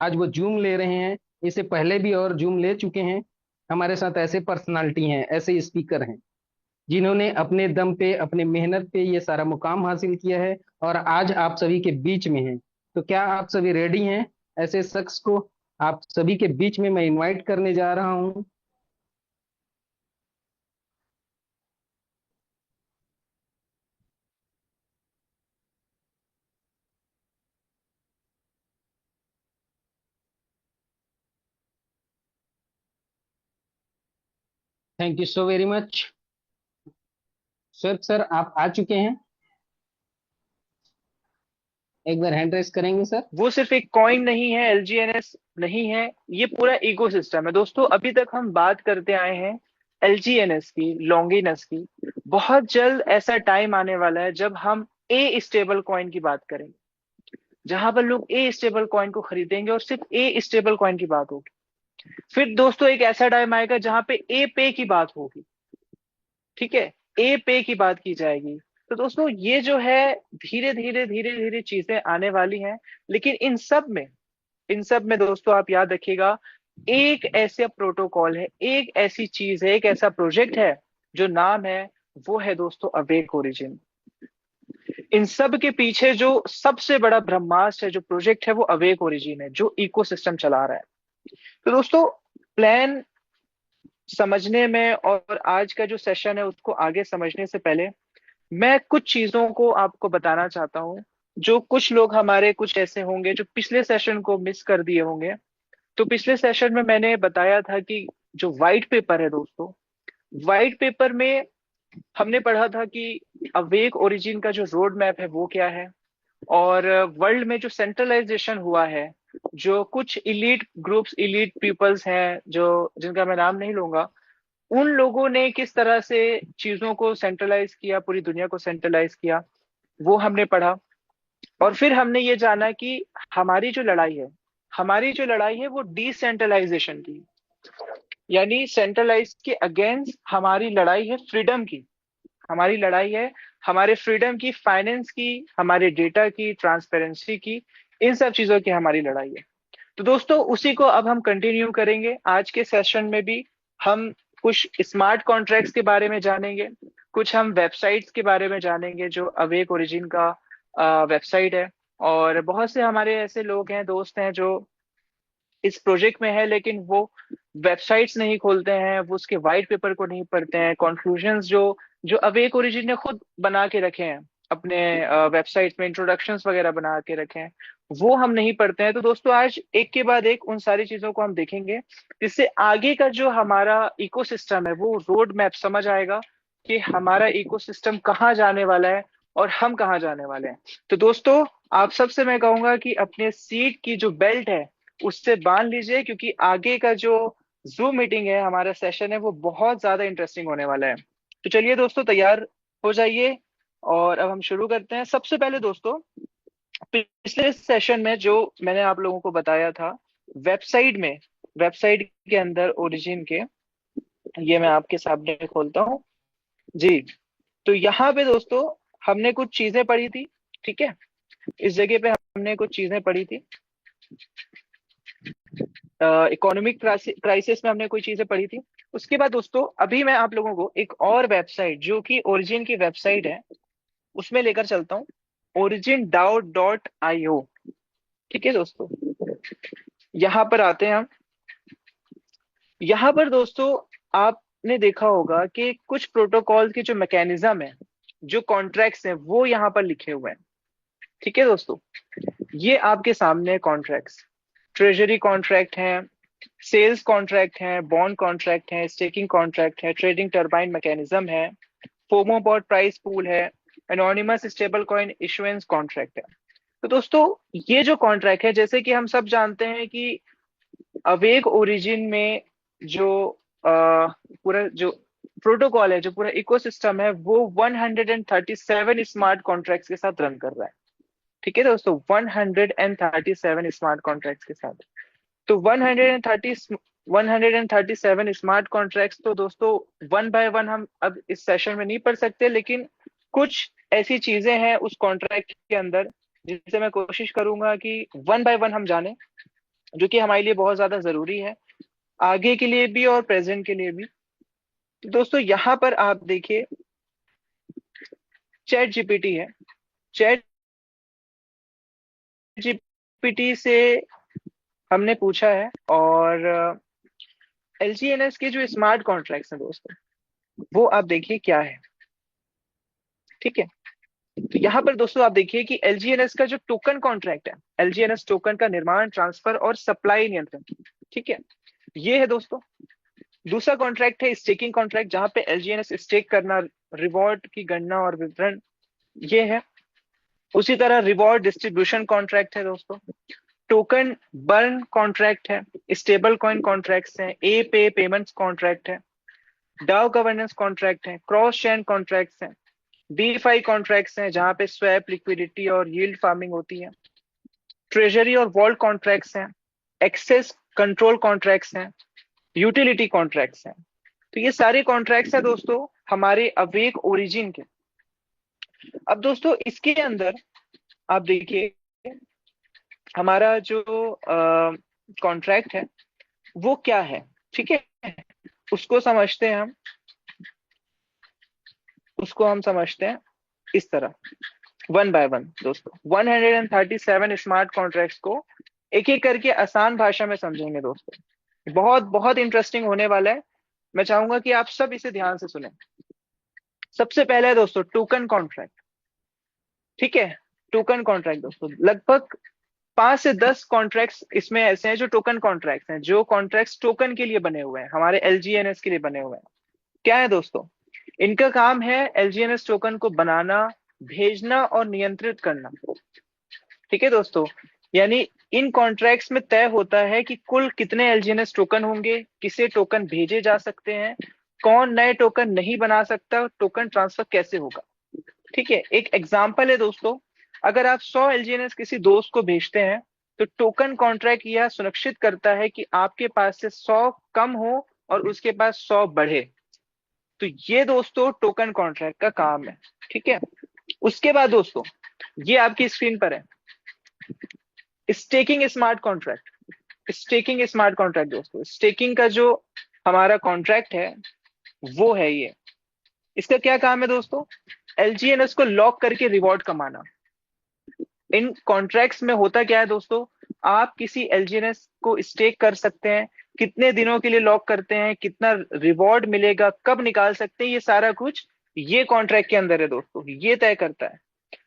आज वो जूम ले रहे हैं। इससे पहले भी और जूम ले चुके हैं। हमारे साथ ऐसे पर्सनालिटी हैं, ऐसे स्पीकर हैं, जिन्होंने अपने दम पे, अपने मेहनत पे ये सारा मुकाम हासिल किया है और आज आप सभी के बीच में हैं। तो क्या आप सभी रेडी हैं? ऐसे शख्स को आप सभी के बीच में मैं इनवाइट करने जा रहा हूं। Thank you so very much. Sir आप आ चुके हैं? एक बार हैंड रेस करेंगे सर? वो सिर्फ एक कॉइन नहीं है, एलजीएनएस नहीं है, ये पूरा इकोसिस्टम है दोस्तों। अभी तक हम बात करते आए हैं एलजीएनएस की, लॉन्गिनस की। बहुत जल्द ऐसा टाइम आने वाला है जब हम ए स्टेबल कॉइन की बात करेंगे, जहां पर लोग ए स्टेबल कॉइन को खरीदेंगे और सिर्फ ए स्टेबल कॉइन की बात होगी। फिर दोस्तों एक ऐसा टाइम आएगा जहां पे ए पे की बात होगी। ठीक है, ए पे की बात की जाएगी। तो दोस्तों ये जो है, धीरे धीरे चीजें आने वाली हैं। लेकिन इन सब में दोस्तों आप याद रखिएगा, एक ऐसा प्रोटोकॉल है, एक ऐसी चीज है, एक ऐसा प्रोजेक्ट है, जो नाम है, वो है दोस्तों अवेक ओरिजिन। इन सब के पीछे जो सबसे बड़ा ब्रह्मास्त्र है, जो प्रोजेक्ट है, वो अवेक ओरिजिन है, जो इकोसिस्टम चला रहा है। तो दोस्तों प्लान समझने में और आज का जो सेशन है उसको आगे समझने से पहले मैं कुछ चीजों को आपको बताना चाहता हूँ। जो कुछ लोग हमारे कुछ ऐसे होंगे जो पिछले सेशन को मिस कर दिए होंगे। तो पिछले सेशन में मैंने बताया था कि जो व्हाइट पेपर है दोस्तों, व्हाइट पेपर में हमने पढ़ा था कि अवेक ओरिजिन का जो रोड मैप है वो क्या है। और वर्ल्ड में जो सेंट्रलाइजेशन हुआ है, जो कुछ इलीट ग्रुप्स, इलीट पीपल्स हैं, जो जिनका मैं नाम नहीं लूंगा, उन लोगों ने किस तरह से चीजों को सेंट्रलाइज किया, पूरी दुनिया को सेंट्रलाइज किया, वो हमने पढ़ा। और फिर हमने ये जाना कि हमारी जो लड़ाई है, हमारी जो लड़ाई है वो डिसेंट्रलाइजेशन की, यानी सेंट्रलाइज के अगेंस्ट हमारी लड़ाई है फ्रीडम की। हमारी लड़ाई है हमारे फ्रीडम की, फाइनेंस की, हमारे डेटा की, ट्रांसपेरेंसी की, इन सब चीजों की हमारी लड़ाई है। तो दोस्तों उसी को अब हम कंटिन्यू करेंगे आज के सेशन में भी। हम कुछ स्मार्ट कॉन्ट्रैक्ट्स के बारे में जानेंगे, कुछ हम वेबसाइट्स के बारे में जानेंगे, जो अवेक ओरिजिन का वेबसाइट है। और बहुत से हमारे ऐसे लोग हैं, दोस्त हैं, जो इस प्रोजेक्ट में है लेकिन वो वेबसाइट्स नहीं खोलते हैं, वो उसके वाइट पेपर को नहीं पढ़ते हैं, कंक्लूजन्स जो जो अवेक ओरिजिन ने खुद बना के रखे हैं अपने वेबसाइट में, इंट्रोडक्शंस वगैरह बना के रखे हैं, वो हम नहीं पढ़ते हैं। तो दोस्तों आज एक के बाद एक उन सारी चीजों को हम देखेंगे, जिससे आगे का जो हमारा इकोसिस्टम है वो रोड मैप समझ आएगा कि हमारा इकोसिस्टम कहाँ जाने वाला है और हम कहाँ जाने वाले हैं। तो दोस्तों आप सबसे मैं कहूंगा कि अपने सीट की जो बेल्ट है उससे बांध लीजिए, क्योंकि आगे का जो जूम मीटिंग है, हमारा सेशन है, वो बहुत ज्यादा इंटरेस्टिंग होने वाला है। तो चलिए दोस्तों तैयार हो जाइए और अब हम शुरू करते हैं। सबसे पहले दोस्तों, पिछले सेशन में जो मैंने आप लोगों को बताया था, वेबसाइट में, वेबसाइट के अंदर ओरिजिन के, ये मैं आपके सामने खोलता हूँ जी। तो यहाँ पे दोस्तों हमने कुछ चीजें पढ़ी थी। ठीक है, इस जगह पे हमने कुछ चीजें पढ़ी थी। इकोनॉमिक क्राइसिस में हमने कोई चीजें पढ़ी थी। उसके बाद दोस्तों अभी मैं आप लोगों को एक और वेबसाइट, जो कि ओरिजिन की वेबसाइट है, उसमें लेकर चलता हूँ, origin.io। ठीक है दोस्तों, यहाँ पर आते हैं हम। यहाँ पर दोस्तों आपने देखा होगा कि कुछ प्रोटोकॉल के जो मैकेनिज्म है, जो कॉन्ट्रैक्ट्स हैं, वो यहाँ पर लिखे हुए हैं। ठीक है दोस्तों, ये आपके सामने कॉन्ट्रैक्ट्स, ट्रेजरी कॉन्ट्रैक्ट हैं, सेल्स कॉन्ट्रैक्ट है, बॉन्ड कॉन्ट्रैक्ट है, स्टेकिंग कॉन्ट्रैक्ट है, ट्रेडिंग टरबाइन मैकेनिज्म है, फोमो बॉट प्राइस पूल है, anonymous stable coin issuance contract है। तो दोस्तों ये जो कॉन्ट्रैक्ट है, जैसे कि हम सब जानते हैं कि अवेक ओरिजिन में जो पूरा जो प्रोटोकॉल है, जो पूरा इकोसिस्टम है, वो 137 स्मार्ट कॉन्ट्रैक्ट्स के साथ रन कर रहा है। ठीक है दोस्तों, 137 स्मार्ट कॉन्ट्रैक्ट्स के साथ। तो 137 स्मार्ट कॉन्ट्रैक्ट्स, तो दोस्तों वन बाय वन हम अब इस सेशन में नहीं पढ़ सकते, लेकिन कुछ ऐसी चीजें हैं उस कॉन्ट्रैक्ट के अंदर जिनसे मैं कोशिश करूंगा कि वन बाय वन हम जाने। जो कि हमारे लिए बहुत ज्यादा जरूरी है, आगे के लिए भी और प्रेजेंट के लिए भी। तो दोस्तों यहाँ पर आप देखिए, चैट जीपीटी है। चैट जीपीटी से हमने पूछा है, और एलजीएनएस के जो स्मार्ट कॉन्ट्रैक्ट्स हैं दोस्तों, वो आप देखिए क्या है। ठीक है, तो यहाँ पर दोस्तों आप देखिए कि एलजीएनएस का जो टोकन कॉन्ट्रैक्ट है, एलजीएनएस टोकन का निर्माण, ट्रांसफर और सप्लाई नियंत्रण, ठीक है, ये है दोस्तों। दूसरा कॉन्ट्रैक्ट है स्टेकिंग कॉन्ट्रैक्ट, जहां पे एलजीएनएस स्टेक करना, रिवॉर्ड की गणना और वितरण, ये है। उसी तरह रिवॉर्ड डिस्ट्रीब्यूशन कॉन्ट्रैक्ट है दोस्तों। टोकन बर्न कॉन्ट्रैक्ट है। स्टेबल कॉइन कॉन्ट्रैक्ट्स हैं। ए पे पेमेंट्स कॉन्ट्रैक्ट है। डाउ गवर्नेंस कॉन्ट्रैक्ट है। क्रॉस चेन कॉन्ट्रैक्ट्स हैं। डीफाई कॉन्ट्रैक्ट्स हैं, जहां पे स्वैप, लिक्विडिटी और यील्ड फार्मिंग होती है। ट्रेजरी और वॉल्ट कॉन्ट्रैक्ट्स हैं। एक्सेस कंट्रोल कॉन्ट्रैक्ट्स हैं। यूटिलिटी कॉन्ट्रैक्ट्स हैं। तो ये सारे कॉन्ट्रैक्ट्स हैं दोस्तों हमारे अवेक ओरिजिन के। अब दोस्तों इसके अंदर आप देखिए, हमारा जो कॉन्ट्रैक्ट है वो क्या है, ठीक है, उसको समझते हैं हम। उसको हम समझते हैं इस तरह, वन बाय वन दोस्तों। 137 स्मार्ट कॉन्ट्रैक्ट्स को एक एक करके आसान भाषा में समझेंगे दोस्तों। बहुत बहुत इंटरेस्टिंग होने वाला है। मैं चाहूंगा कि आप सब इसे ध्यान से सुने। सबसे पहला है दोस्तों टोकन कॉन्ट्रैक्ट। ठीक है, टोकन कॉन्ट्रैक्ट दोस्तों, लगभग 5 से 10 कॉन्ट्रैक्ट्स इसमें ऐसे हैं जो टोकन कॉन्ट्रैक्ट्स हैं, जो कॉन्ट्रैक्ट्स टोकन के लिए बने हुए हैं, हमारे एलजीएनएस के लिए बने हुए हैं। क्या है दोस्तों, इनका काम है एलजीएनएस टोकन को बनाना, भेजना और नियंत्रित करना। ठीक है दोस्तों, यानी इन कॉन्ट्रैक्ट्स में तय होता है कि कुल कितने एलजीएनएस टोकन होंगे, किसे टोकन भेजे जा सकते हैं, कौन नए टोकन नहीं बना सकता, टोकन ट्रांसफर कैसे होगा। ठीक है, एक एग्जांपल है दोस्तों, अगर आप 100 एलजीएनएस किसी दोस्त को भेजते हैं, तो टोकन कॉन्ट्रैक्ट यह सुनिश्चित करता है कि आपके पास से 100 कम हो और उसके पास 100 बढ़े। तो ये दोस्तों टोकन कॉन्ट्रैक्ट का काम है। ठीक है, उसके बाद दोस्तों ये आपकी स्क्रीन पर है staking smart contract. Staking smart contract दोस्तों, स्टेकिंग का जो हमारा कॉन्ट्रैक्ट है वो है ये। इसका क्या काम है दोस्तों, एलजीएनएस को लॉक करके रिवॉर्ड कमाना। इन कॉन्ट्रैक्ट्स में होता क्या है दोस्तों, आप किसी एलजीएनएस को स्टेक कर सकते हैं, कितने दिनों के लिए लॉक करते हैं, कितना रिवॉर्ड मिलेगा, कब निकाल सकते हैं, ये सारा कुछ ये कॉन्ट्रैक्ट के अंदर है दोस्तों, ये तय करता है।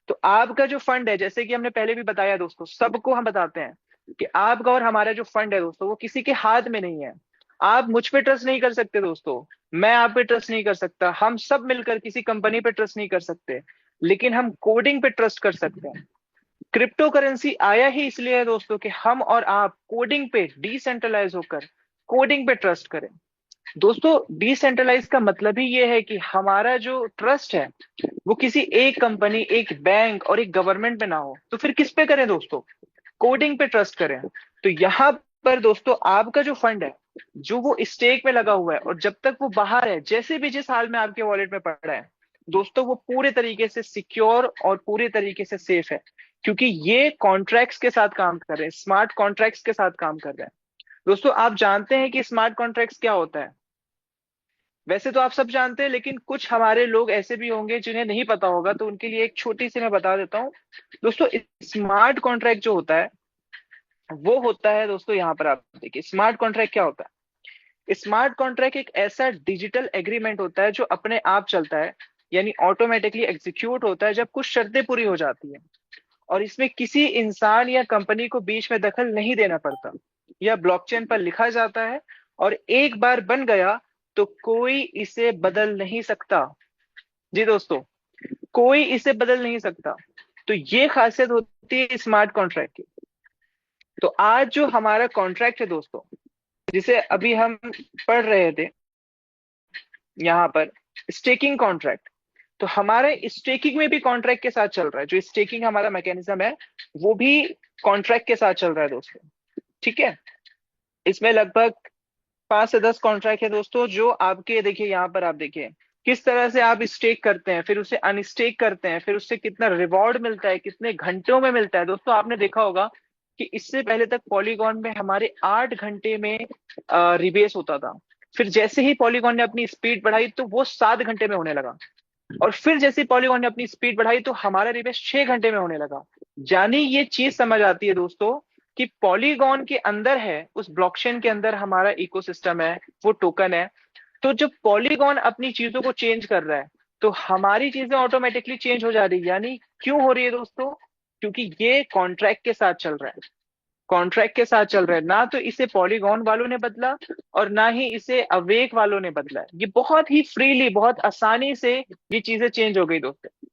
तो आपका जो फंड है, जैसे कि हमने पहले भी बताया दोस्तों, सबको हम बताते हैं कि आपका और हमारा जो फंड है दोस्तों, वो किसी के हाथ में नहीं है। आप मुझ पे ट्रस्ट नहीं कर सकते दोस्तों, मैं आप पे ट्रस्ट नहीं कर सकता, हम सब मिलकर किसी कंपनी पे ट्रस्ट नहीं कर सकते, लेकिन हम कोडिंग पे ट्रस्ट कर सकते हैं। क्रिप्टो करेंसी आया ही इसलिए है दोस्तों कि हम और आप कोडिंग पे डिसेंट्रलाइज होकर कोडिंग पे ट्रस्ट करें। दोस्तों डिसेंट्रलाइज का मतलब ही ये है कि हमारा जो ट्रस्ट है वो किसी एक कंपनी, एक बैंक और एक गवर्नमेंट पे ना हो। तो फिर किस पे करें दोस्तों, कोडिंग पे ट्रस्ट करें। तो यहाँ पर दोस्तों आपका जो फंड है, जो वो स्टेक में लगा हुआ है, और जब तक वो बाहर है, जैसे भी जिस हाल में आपके वॉलेट में पड़ा है दोस्तों, वो पूरे तरीके से सिक्योर और पूरे तरीके से सेफ है, क्योंकि ये कॉन्ट्रैक्ट्स के साथ काम कर रहे हैं, स्मार्ट कॉन्ट्रैक्ट्स के साथ काम कर रहे हैं। दोस्तों आप जानते हैं कि स्मार्ट कॉन्ट्रैक्ट्स क्या होता है, वैसे तो आप सब जानते हैं, लेकिन कुछ हमारे लोग ऐसे भी होंगे जिन्हें नहीं पता होगा, तो उनके लिए एक छोटी सी मैं बता देता हूँ दोस्तों। स्मार्ट कॉन्ट्रैक्ट जो होता है वो होता है दोस्तों, यहाँ पर आप देखिए स्मार्ट कॉन्ट्रैक्ट क्या होता है। स्मार्ट कॉन्ट्रैक्ट एक ऐसा डिजिटल एग्रीमेंट होता है जो अपने आप चलता है, यानी ऑटोमेटिकली एग्जीक्यूट होता है जब कुछ शर्तें पूरी हो जाती है, और इसमें किसी इंसान या कंपनी को बीच में दखल नहीं देना पड़ता। यह ब्लॉकचेन पर लिखा जाता है, और एक बार बन गया तो कोई इसे बदल नहीं सकता। जी दोस्तों, कोई इसे बदल नहीं सकता। तो ये खासियत होती है स्मार्ट कॉन्ट्रैक्ट की। तो आज जो हमारा कॉन्ट्रैक्ट है दोस्तों, जिसे अभी हम पढ़ रहे थे यहाँ पर, स्टेकिंग कॉन्ट्रैक्ट, तो हमारे स्टेकिंग में भी कॉन्ट्रैक्ट के साथ चल रहा है। जो स्टेकिंग हमारा मैकेनिज्म है वो भी कॉन्ट्रैक्ट के साथ चल रहा है दोस्तों। ठीक है, इसमें लगभग 5 से 10 कॉन्ट्रैक्ट है दोस्तों, जो आपके देखिए यहाँ पर आप देखिए किस तरह से आप स्टेक करते हैं, फिर उसे अनस्टेक करते हैं, फिर उससे कितना रिवॉर्ड मिलता है, कितने घंटों में मिलता है। दोस्तों आपने देखा होगा कि इससे पहले तक पॉलीगॉन में हमारे 8 घंटे में रिबेस होता था। फिर जैसे ही पॉलीगॉन ने अपनी स्पीड बढ़ाई तो वो 7 घंटे में होने लगा। और फिर जैसे पॉलीगॉन ने अपनी स्पीड बढ़ाई तो हमारा रिबेस 6 घंटे में होने लगा। यानी ये चीज समझ आती है दोस्तों कि पॉलीगॉन के अंदर है, उस ब्लॉकचेन के अंदर हमारा इकोसिस्टम है, वो टोकन है। तो जब पॉलीगॉन अपनी चीजों को चेंज कर रहा है तो हमारी चीजें ऑटोमेटिकली चेंज हो जा रही है। यानी क्यों हो रही है दोस्तों? क्योंकि ये कॉन्ट्रैक्ट के साथ चल रहा है। कॉन्ट्रैक्ट के साथ चल रहा है, ना तो इसे पॉलीगॉन वालों ने बदला और ना ही इसे अवेक वालों ने बदला है। ये बहुत ही फ्रीली, बहुत आसानी से ये चीजें चेंज हो गई दोस्तों।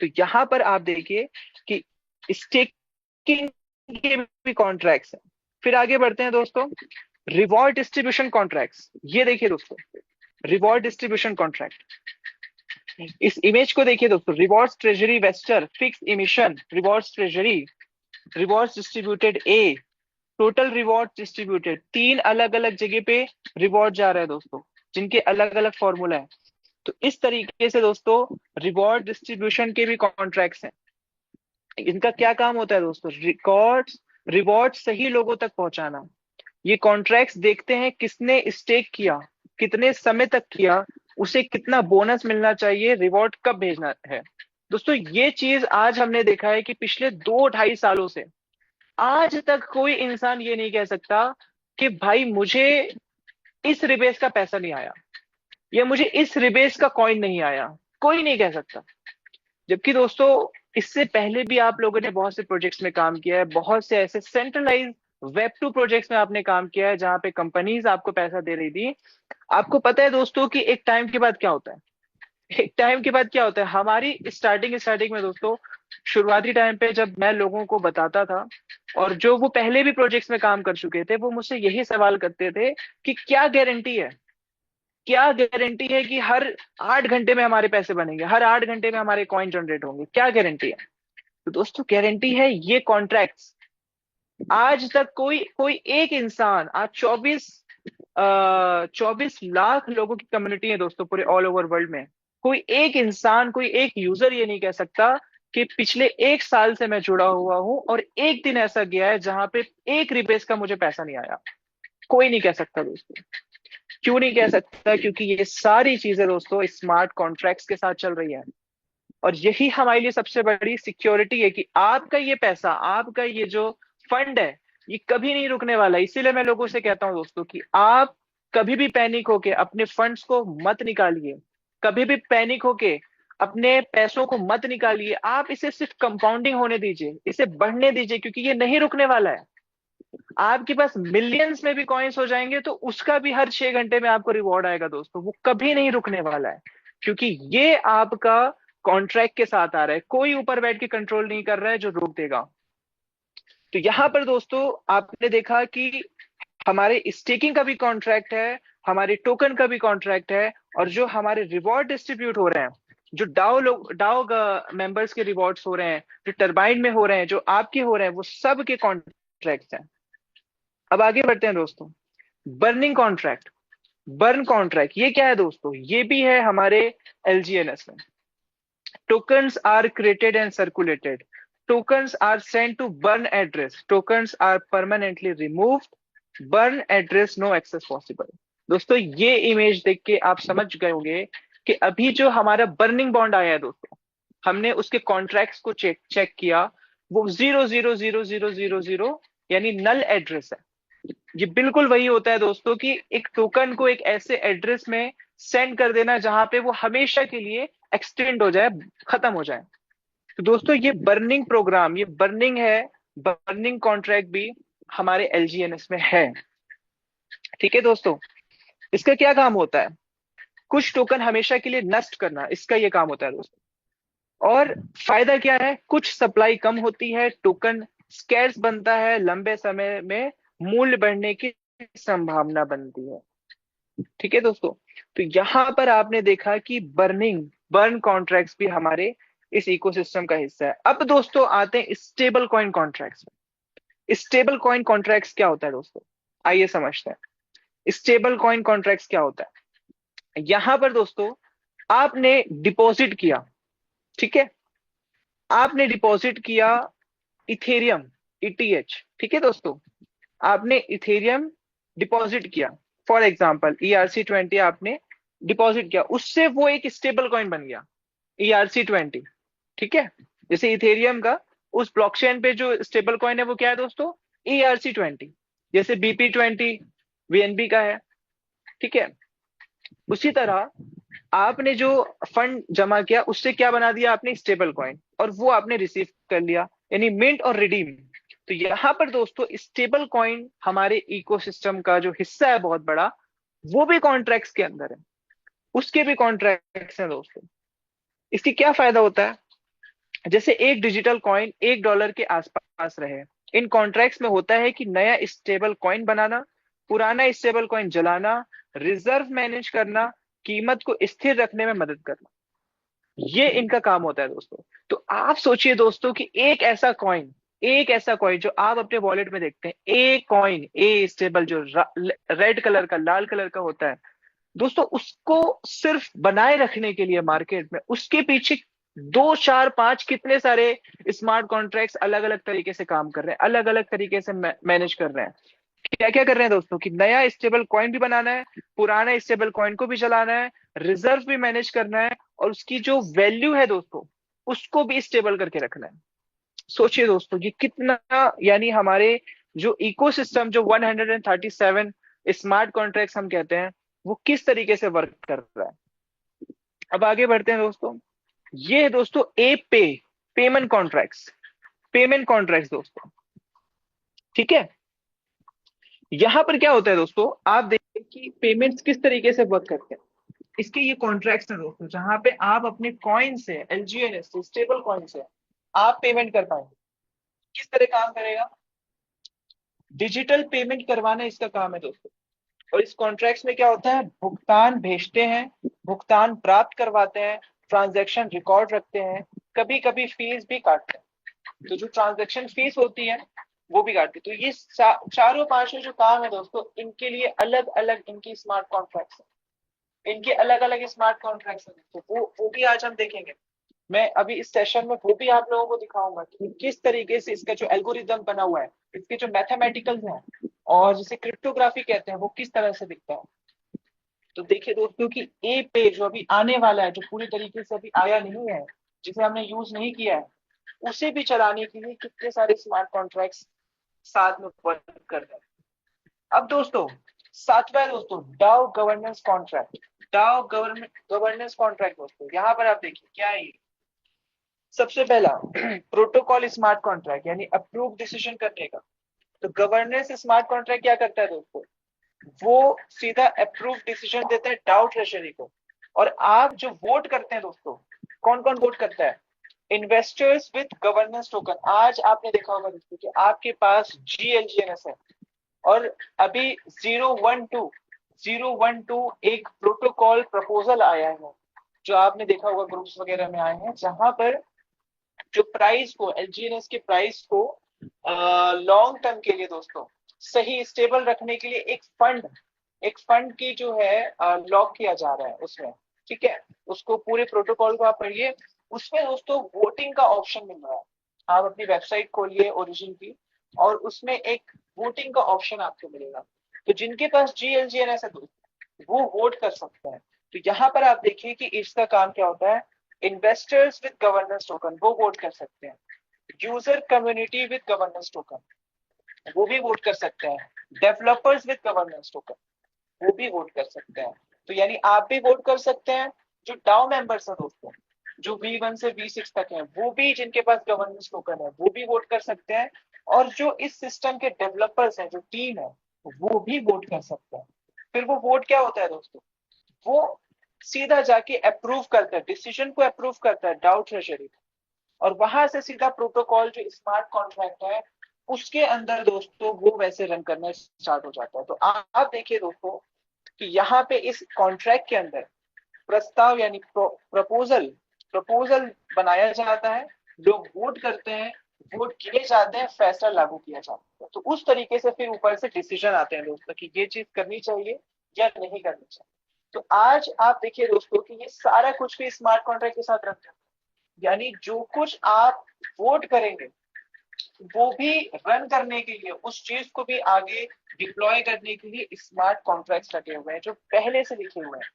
तो यहां पर आप देखिए कि स्टेकिंग के भी कॉन्ट्रैक्ट्स हैं। फिर आगे बढ़ते हैं दोस्तों, रिवॉर्ड डिस्ट्रीब्यूशन कॉन्ट्रैक्ट्स। ये देखिए दोस्तों, रिवॉर्ड डिस्ट्रीब्यूशन कॉन्ट्रैक्ट, इस इमेज को देखिए दोस्तों। Rewards treasury vester, fix emission rewards treasury, rewards distributed a, total reward distributed. तीन अलग अलग जगह पे रिवॉर्ड जा रहा है दोस्तों, जिनके अलग अलग फॉर्मूला है। तो इस तरीके से दोस्तों रिवॉर्ड डिस्ट्रीब्यूशन के भी कॉन्ट्रैक्ट्स हैं। इनका क्या काम होता है दोस्तों? रिवॉर्ड सही लोगों तक पहुंचाना। ये कॉन्ट्रैक्ट्स देखते हैं किसने स्टेक किया, कितने समय तक किया, उसे कितना बोनस मिलना चाहिए, रिवॉर्ड कब भेजना है। दोस्तों ये चीज आज हमने देखा है कि पिछले 2-2.5 सालों से आज तक कोई इंसान ये नहीं कह सकता कि भाई मुझे इस रिबेस का पैसा नहीं आया या मुझे इस रिबेस का कॉइन नहीं आया। कोई नहीं कह सकता। जबकि दोस्तों इससे पहले भी आप लोगों ने बहुत से प्रोजेक्ट्स में काम किया है, बहुत से ऐसे सेंट्रलाइज वेब 2 प्रोजेक्ट्स में आपने काम किया है जहां पे कंपनीज आपको पैसा दे रही थी। आपको पता है दोस्तों कि एक टाइम के बाद क्या होता है? एक टाइम के बाद क्या होता है? हमारी स्टार्टिंग स्टार्टिंग में दोस्तों, शुरुआती टाइम पे जब मैं लोगों को बताता था और जो वो पहले भी प्रोजेक्ट्स में काम कर चुके थे वो मुझसे यही सवाल करते थे कि क्या गारंटी है, क्या गारंटी है कि हर 8 घंटे में हमारे पैसे बनेंगे, हर 8 घंटे में हमारे कॉइन जनरेट होंगे, क्या गारंटी है? तो दोस्तों गारंटी है ये कॉन्ट्रैक्ट्स। आज तक कोई कोई एक इंसान, आज 24 लाख लोगों की कम्युनिटी है दोस्तों पूरे ऑल ओवर वर्ल्ड में। कोई एक इंसान, कोई एक यूजर ये नहीं कह सकता कि पिछले 1 साल से मैं जुड़ा हुआ हूं और एक दिन ऐसा गया है जहां पे एक रिबेस का मुझे पैसा नहीं आया। कोई नहीं कह सकता दोस्तों। क्यों नहीं कह सकता? क्योंकि ये सारी चीजें दोस्तों स्मार्ट कॉन्ट्रैक्ट्स के साथ चल रही है। और यही हमारे लिए सबसे बड़ी सिक्योरिटी है कि आपका ये पैसा, आपका ये जो फंड है, ये कभी नहीं रुकने वाला। इसीलिए मैं लोगों से कहता हूं दोस्तों कि आप कभी भी पैनिक होके अपने फंड्स को मत निकालिए। कभी भी पैनिक होके अपने पैसों को मत निकालिए। आप इसे सिर्फ कंपाउंडिंग होने दीजिए, इसे बढ़ने दीजिए, क्योंकि ये नहीं रुकने वाला है। आपके पास मिलियंस में भी कॉइन्स हो जाएंगे तो उसका भी हर 6 घंटे में आपको रिवॉर्ड आएगा दोस्तों। वो कभी नहीं रुकने वाला है, क्योंकि ये आपका कॉन्ट्रैक्ट के साथ आ रहा है। कोई ऊपर बैठ के कंट्रोल नहीं कर रहा है जो रोक देगा। तो यहां पर दोस्तों आपने देखा कि हमारे स्टेकिंग का भी कॉन्ट्रैक्ट है, हमारे टोकन का भी कॉन्ट्रैक्ट है, और जो हमारे रिवॉर्ड डिस्ट्रीब्यूट हो रहे हैं, जो डाओ मेंबर्स के रिवॉर्ड्स हो रहे हैं, जो टरबाइन में हो रहे हैं, जो आपके हो रहे हैं, वो सब के कॉन्ट्रैक्ट हैं। अब आगे बढ़ते हैं दोस्तों, बर्निंग कॉन्ट्रैक्ट। बर्न कॉन्ट्रैक्ट ये क्या है दोस्तों? ये भी है हमारे एलजीएनएस में। tokens are created and circulated, tokens are sent to burn address, tokens are permanently removed, burn address no access possible। दोस्तों ये इमेज देख के आप समझ गए होंगे कि अभी जो हमारा बर्निंग बॉन्ड आया है दोस्तों, हमने उसके कॉन्ट्रैक्ट्स को चेक चेक किया, वो 0 0 0 0 0 0 यानी नल एड्रेस है। ये बिल्कुल वही होता है दोस्तों कि एक टोकन को एक ऐसे एड्रेस में सेंड कर देना जहां पे वो हमेशा के लिए एक्सटेंड हो जाए, खत्म हो जाए। तो दोस्तों ये बर्निंग प्रोग्राम, ये बर्निंग है, बर्निंग कॉन्ट्रैक्ट भी हमारे एलजीएनएस में है। ठीक है दोस्तों, इसका क्या काम होता है? कुछ टोकन हमेशा के लिए नष्ट करना, इसका ये काम होता है दोस्तों। और फायदा क्या है? कुछ सप्लाई कम होती है, टोकन स्कैर्स बनता है, लंबे समय में मूल्य बढ़ने की संभावना बनती है। ठीक है दोस्तों, तो यहां पर आपने देखा कि बर्न कॉन्ट्रैक्ट्स भी हमारे इस इकोसिस्टम का हिस्सा है। अब दोस्तों आते हैं स्टेबल कॉइन कॉन्ट्रैक्ट्स में। स्टेबल कॉइन कॉन्ट्रैक्ट्स क्या होता है दोस्तों? आइए समझते हैं स्टेबल कॉइन कॉन्ट्रैक्ट्स क्या होता है। यहां पर दोस्तों आपने डिपॉजिट किया, ठीक है, आपने डिपॉजिट किया इथेरियम, ईटीएच, ठीक है दोस्तों। आपने इथेरियम डिपॉजिट किया, फॉर एग्जाम्पल ERC20 आपने डिपॉजिट किया, उससे वो एक स्टेबल कॉइन बन गया ERC20, ठीक है। जैसे इथेरियम का उस ब्लॉकचेन पे जो स्टेबल कॉइन है वो क्या है दोस्तों, ERC20। जैसे BP20 VNB का है, ठीक है। उसी तरह आपने जो फंड जमा किया उससे क्या बना दिया आपने, स्टेबल कॉइन, और वो आपने रिसीव कर लिया, यानी मिंट और रिडीम। तो यहां पर दोस्तों स्टेबल कॉइन हमारे इकोसिस्टम का जो हिस्सा है बहुत बड़ा, वो भी कॉन्ट्रैक्ट्स के अंदर है, उसके भी कॉन्ट्रैक्ट्स हैं दोस्तों। इसकी क्या फायदा होता है, जैसे एक डिजिटल कॉइन $1 के आसपास रहे, इन कॉन्ट्रैक्ट्स में होता है कि नया स्टेबल कॉइन बनाना, पुराना स्टेबल कॉइन जलाना, रिजर्व मैनेज करना, कीमत को स्थिर रखने में मदद करना, ये इनका काम होता है दोस्तों। तो आप सोचिए दोस्तों कि एक ऐसा कॉइन जो आप अपने वॉलेट में देखते हैं, एक कॉइन ए स्टेबल जो रेड कलर का, लाल कलर का होता है दोस्तों, उसको सिर्फ बनाए रखने के लिए मार्केट में उसके पीछे 2 4 5 कितने सारे स्मार्ट कॉन्ट्रैक्ट्स अलग अलग तरीके से काम कर रहे हैं, अलग अलग तरीके से मैनेज कर रहे हैं। क्या क्या कर रहे हैं दोस्तों, कि नया स्टेबल कॉइन भी बनाना है, पुराना स्टेबल कॉइन को भी चलाना है, रिजर्व भी मैनेज करना है, और उसकी जो वैल्यू है दोस्तों उसको भी स्टेबल करके रखना है। सोचिए दोस्तों ये कितना, यानी हमारे जो इकोसिस्टम जो 137 स्मार्ट कॉन्ट्रैक्ट्स हम कहते हैं, वो किस तरीके से वर्क कर रहा है। अब आगे बढ़ते हैं दोस्तों। ये है दोस्तों ए पे, पेमेंट कॉन्ट्रैक्ट्स दोस्तों, ठीक है। यहां पर क्या होता है दोस्तों, आप देखिए कि पेमेंट्स किस तरीके से वर्क करते हैं। इसके ये कॉन्ट्रैक्ट्स हैं दोस्तों, जहां पे आप अपने कॉइन से, LGNS से, स्टेबल कॉइन से आप पेमेंट कर पाएंगे। किस तरह काम करेगा, डिजिटल पेमेंट करवाना इसका काम है दोस्तों। और इस कॉन्ट्रैक्ट्स में क्या होता है, भुगतान भेजते हैं, भुगतान प्राप्त करवाते हैं, ट्रांजैक्शन रिकॉर्ड रखते हैं, कभी कभी फीस भी काटते हैं। तो जो ट्रांजैक्शन फीस होती है वो भी काटते हैं। तो ये चारों पांचों जो काम है दोस्तों, इनके लिए अलग अलग इनकी स्मार्ट कॉन्ट्रैक्ट्स हैं, इनके अलग अलग स्मार्ट कॉन्ट्रैक्ट्स हैं दोस्तों। वो भी आज हम देखेंगे। मैं अभी इस सेशन में वो भी आप लोगों को दिखाऊंगा कि किस तरीके से इसका जो एल्गोरिदम बना हुआ है, इसके जो मैथमेटिकल्स हैं, और जिसे क्रिप्टोग्राफी कहते हैं, वो किस तरह से दिखता है। तो देखिए दोस्तों कि ए पे जो अभी आने वाला है, जो पूरी तरीके से अभी आया नहीं है, जिसे हमने यूज नहीं किया है, उसे भी चलाने के लिए कितने सारे स्मार्ट कॉन्ट्रैक्ट्स साथ में वर्क कर रहे हैं। अब दोस्तों सातवां है दोस्तों डाउ गवर्नेंस कॉन्ट्रैक्ट। डाउ गवर्नेंस कॉन्ट्रैक्ट दोस्तों, यहाँ पर आप देखिए क्या है ये। सबसे पहला प्रोटोकॉल स्मार्ट कॉन्ट्रैक्ट, यानी अप्रूव डिसीजन करने का। तो गवर्नेंस स्मार्ट कॉन्ट्रैक्ट क्या करता है दोस्तों, वो सीधा अप्रूव डिसीजन देता है डाउ ट्रेजरी को। और आप जो वोट करते हैं दोस्तों, कौन कौन वोट करता है, इन्वेस्टर्स विद गवर्नेंस टोकन। आज आपने देखा होगा दोस्तों कि आपके पास GLGNS है, और अभी 012 एक प्रोटोकॉल प्रपोजल आया है, जो आपने देखा होगा ग्रुप्स वगैरह में आए हैं, जहां पर जो प्राइस को, LGNS के प्राइस को लॉन्ग टर्म के लिए दोस्तों सही स्टेबल रखने के लिए एक फंड की जो है लॉक किया जा रहा है उसमें, ठीक है। उसको पूरे प्रोटोकॉल को आप पढ़िए, उसमें दोस्तों वोटिंग का ऑप्शन मिल रहा है। आप अपनी वेबसाइट खोलिए ओरिजिन की, और उसमें एक वोटिंग का ऑप्शन आपको मिलेगा। तो जिनके पास GLGNS है दोस्तों, वो वोट कर सकते हैं। तो यहाँ पर आप देखिए कि इसका काम क्या होता है, इन्वेस्टर्स विद गवर्नेंस टोकन वो वोट कर सकते हैं, user community with governance token वो भी वोट कर सकते हैं, डेवलपर्स विद गवर्नेंस टोकन वो भी वोट कर सकते हैं। तो यानी आप भी वोट कर सकते हैं, जो डाउ मेंबर्स हैं दोस्तों, जो V1 से V6 तक हैं, वो भी जिनके पास गवर्नेंस टोकन है वो भी वोट कर सकते हैं। और जो इस सिस्टम के डेवलपर्स हैं, जो टीम है, वो भी वोट कर सकते हैं। फिर वो वोट क्या होता है दोस्तों, वो सीधा जाके अप्रूव करता है, डिसीजन को अप्रूव करता है डाउ ट्रेजरी, और वहां से सीधा प्रोटोकॉल जो स्मार्ट कॉन्ट्रैक्ट है उसके अंदर दोस्तों वो वैसे रन करना स्टार्ट हो जाता है। तो आप देखिए दोस्तों कि यहाँ पे इस कॉन्ट्रैक्ट के अंदर प्रस्ताव यानी प्रपोजल प्रपोजल बनाया जाता है, लोग वोट करते हैं, वोट किए जाते हैं, फैसला लागू किया जाता है। तो उस तरीके से फिर ऊपर से डिसीजन आते हैं दोस्तों कि ये चीज करनी चाहिए या नहीं करनी चाहिए। तो आज आप देखिए दोस्तों कि ये सारा कुछ भी स्मार्ट कॉन्ट्रैक्ट के साथ रखते हैं, यानी जो कुछ आप वोट करेंगे वो भी रन करने के लिए, उस चीज को भी आगे डिप्लॉय करने के लिए स्मार्ट कॉन्ट्रैक्ट्स लगे हुए हैं जो पहले से लिखे हुए हैं।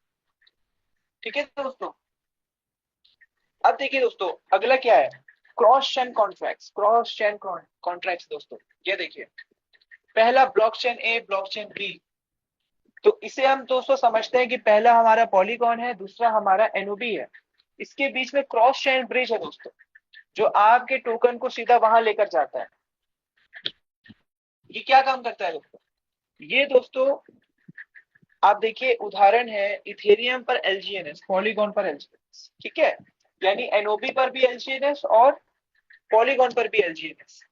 ठीक है दोस्तों। अब देखिए दोस्तों, अगला क्या है, cross chain contracts. Cross chain contracts दोस्तों, ये देखिए, पहला ब्लॉकचेन ए, ब्लॉकचेन बी। तो इसे हम दोस्तों समझते हैं कि पहला हमारा पॉलीगॉन है, दूसरा हमारा एनओबी है। इसके बीच में क्रॉस चेन ब्रिज है दोस्तों, जो आपके टोकन को सीधा वहां लेकर जाता है। ये क्या काम करता है दोस्तों, ये दोस्तों आप देखिए उदाहरण है इथेरियम पर एलजीएनएस, पॉलीगॉन पर एलजीएनएस। ठीक है, यानी एनओबी पर भी एलजीएनएस और पॉलीगॉन पर भी एलजीएनएस।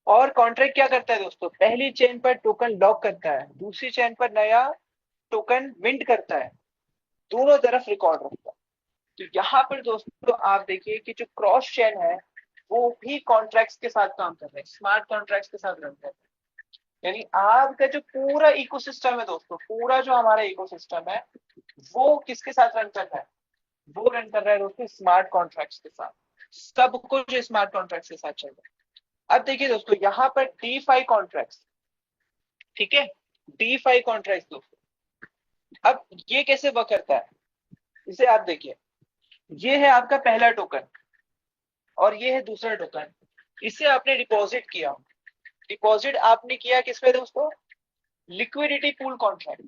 और कॉन्ट्रैक्ट क्या करता है दोस्तों, पहली चेन पर टोकन लॉक करता है, दूसरी चेन पर नया टोकन मिंट करता है, दोनों तरफ रिकॉर्ड रखता है। तो यहाँ पर दोस्तों आप देखिए कि जो क्रॉस चेन है वो भी कॉन्ट्रैक्ट्स के साथ काम कर रहे हैं, स्मार्ट कॉन्ट्रैक्ट्स के साथ रन कर रहे हैं। यानी आपका जो पूरा इकोसिस्टम है दोस्तों, पूरा जो हमारा इकोसिस्टम है वो किसके साथ रन कर रहा है, वो रन कर रहा है दोस्तों स्मार्ट कॉन्ट्रैक्ट्स के साथ। सब कुछ स्मार्ट कॉन्ट्रैक्ट्स के साथ चल रहा है। अब देखिए दोस्तों यहाँ पर डी फाई कॉन्ट्रैक्ट्स, ठीक है, डी फाई कॉन्ट्रैक्ट्स दोस्तों, अब ये कैसे वर्क करता है, इसे आप देखिए, ये है आपका पहला टोकन और ये है दूसरा टोकन। इसे आपने डिपॉजिट किया, डिपॉजिट आपने किया किस पे दोस्तों, लिक्विडिटी पूल कॉन्ट्रैक्ट।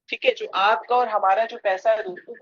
ठीक है, जो आपका और हमारा जो पैसा है दोस्तों